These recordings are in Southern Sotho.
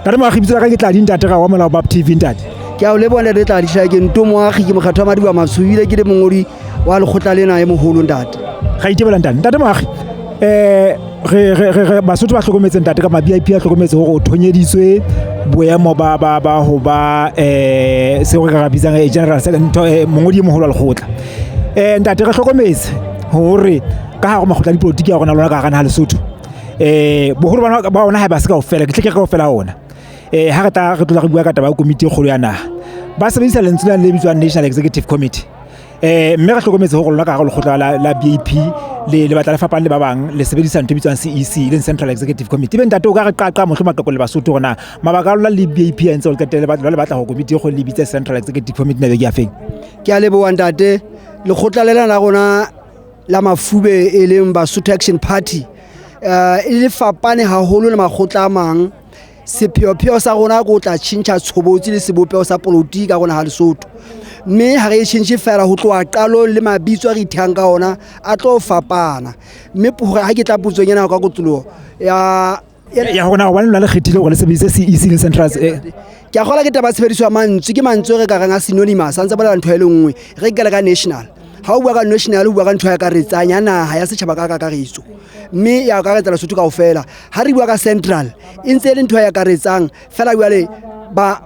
Tare mo agibitsa ka ke tla dintate ga wa molao ba TV ntate. Ke a o le bona le tla di sha ke nto moagi ke mokgatho wa madiba masubile ke le mongodi wa lekgotla lena e moholo ntate. Ga itebela ntate moagi re Basotho ba hlokometse ntate ka ma-VIP a hlokometse hore o thonyeditswe boemo ba ho ba se re ka bitsang general mongodi e moholo wa lekgotla. Ntate re hlokometse hore ka ha go makgotla di politiki ya rona lona ka gana ha Lesotho boholo ba ona ha ba se kaofela ke tle ke kaofela ona ha re tla re tlola re bua ka taba ya komiti e kgolo ya naha ba sebedisa lentswe le bitswang National Executive Committee mme re hlokometse hore lona ka ga lekgotla la BIP le batla le fapang le ba bang le sebedisa ntho bitswang CEC le Central Executive Committee ntate o ka re qaqa mohlo maqaqo le Basotho rona mabaka a lona le BIP a ntse o qetele ba le batla go komiti e kgolo le bitse Central Executive Committee na be ke ya feng ke a leboha ntate lekgotla lena la rona la Mafube e leng Basotho Action Party e le fapane haholo le makgotla a mang sepheo sa rona go tla tšhintšha tshobotsi le sebopeo sa polotiki ka rona ha Lesotho mme ha re tšhintše fela go tloa qalong le mabitso a re ithang ka ona a tlo fapana mme ha ke tla putsong ena ka kotloloho ya rona wa nna le kgethile gore le sebedise CEC le Central ke a gola ke taba sebediswa mantswe ke mantswe re ka ranga synonymous a ntse bolela ntho e le nngwe re ikela ka national ha o bua ka national o bua ka ntho ya ka retsang ya naha ya setšhaba ka kakaretso mme ya ka retsa Lesotho kaofela ha re bua ka central e ntse le ntho ya ka retsang fela jwale ba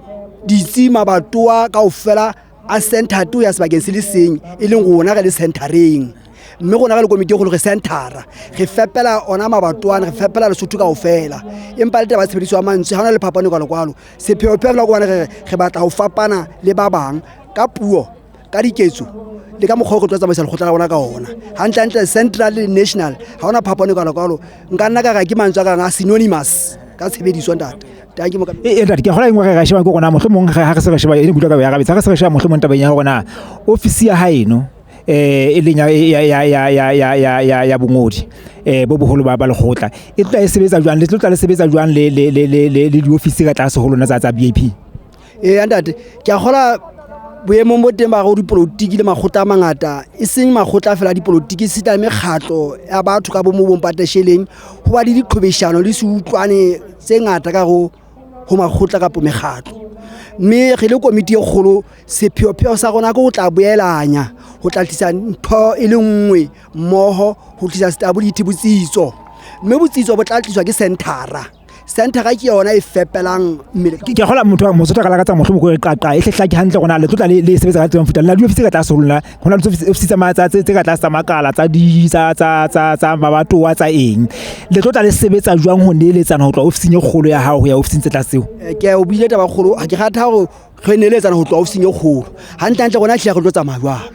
ditsima batoa kaofela a center to ya sebakeng se le seng e leng rona re le centereng mme gona ga le komiti go le centera re fepela ona mabatoane re fepela Lesotho kaofela empa le taba tshebediso ya mantswe ha ona le phapano ka lekwalo sepheo phela go bona re batla go fapana le ba bang ka puo ka diketso le ka mokgwa go tla tsamaisa lekgotla la bona ka ona hantle central le national ha ona phapano ka lekwalo nka nna ka ga ke mantswe ka ga synonymous ka tshebediso ntate thank you mo ka ntate ke gola engwe ga sheba go gona mohlomong ga se re sheba e bula ka ya gabetsa ga se re sheba mohlomong tabeng ya gona ofisi ya haeno e leng ya bongodi bo boholo ba lekgotla e tla e sebetsa jwang le tla le sebetsa jwang le di ofisi ka tlase ho lona tsa BIP ntate ke a gola boemong bo teng ba go dipolotiki le makgotla a mangata e seng makgotla fela dipolotiki se tla mekgatlo ya batho ka bo mo bompatesheleng ho ba le diqhobeshano le se utlwane tse ngata ka go makgotla ka po mekgatlo mme re le komiti e kgolo sepheo sa rona go tla boelanya ho tla tlisa ntho e le nngwe mmoho ho tlisa stability botsitso mme botsitso bo tla tliswa ke centera ke yona e fepelang mmele ke gola motho wa Mosotho ka la ka tsa mohlomong go re qaqa e hlehlaki hantle gona le tlotla le sebetsa ka tsela mfuta la di ofisi ka tla solona gona le ofisi tsa matsa tse ka tla sa makala tsa di tsa mabatoa tsa eng le tlotla le sebetsa jwang ho neletsana ho tloa ofising e kgolo ya hao ho ya ofising tse tla seo ke o bile taba kgolo ha ke ratha go re neletsana ho tloa ofising e kgolo hantle gona hle go tlo tsamaya jwalo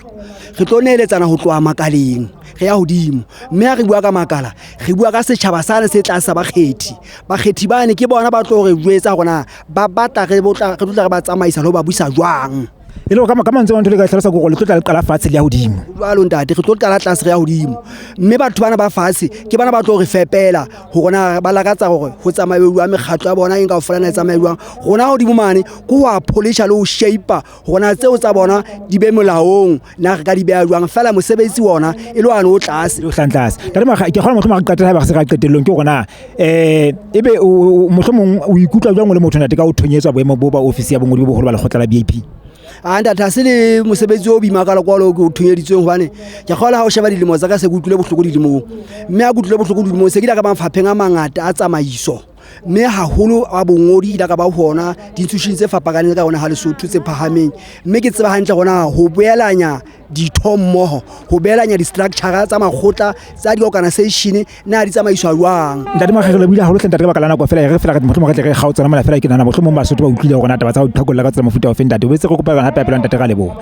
re tlo neletsana ho tloa makaleng re ya hodimo mme ha re bua ka makala re bua ka setjhaba sane se tla sa bakgethi bane ke bona ba tlo re jwetsa gona ba batla re tla re ba tsamaisa lo ba buisa jwang e le ka mantse wa ntho le ka tlhalosa go le tlo tla qala fatshe le ya hodimo jwalo ntate re tlo qala tlase re ya hodimo mme batho bana ba fatshe ke bana ba tlo re fepela ho gona ba lakatsa gore ho tsamaelwa mekgatlo ya bona e ka ofela na tsamaelwang gona hodimo mane go wa polisha le ho shape gona tseo tsa bona di be molaong na re ka di beya jwang fela mosebetsi wona e le wane o tlase o tlase tare ke gona motho ma qatela ba se ga qetelong ke gona ebe mohlomong o ikutla jwang le motho ntate ka o thonyetswa boemo bo ba ofisi ya bongodi bo boholo ba lekgotla la BIP ntate ha se le mosebetsi o bima ka lekwalo go thunyeditsweng hobane ke gola ha o sheba dilemo tsa ka se kutlule bohloko dilemong mme a kutlule bohloko dilemong se ke ka ba mafapheng a mangata a tsamaiso mme haholo a bongodi ila ka ba hona di-institution tse fapakaneng ka ona ha Lesotho tse phahameng mme ke tseba hantle gona ho boelanya ditho mmoho ho beelanya di-structure tsa makgotla tsa di-organisation na di tsamaiswa jwang ntate makgegelo bile haholo ntate ka baka la nako fela re fela ka mohlomong re gaotsana mala fela ke nana mohlomong Basotho ba utlwile gona taba tsa ho tlhakolla ka tsela mofuta o feng ntate o betse go kopa gana hape ntate ga leboha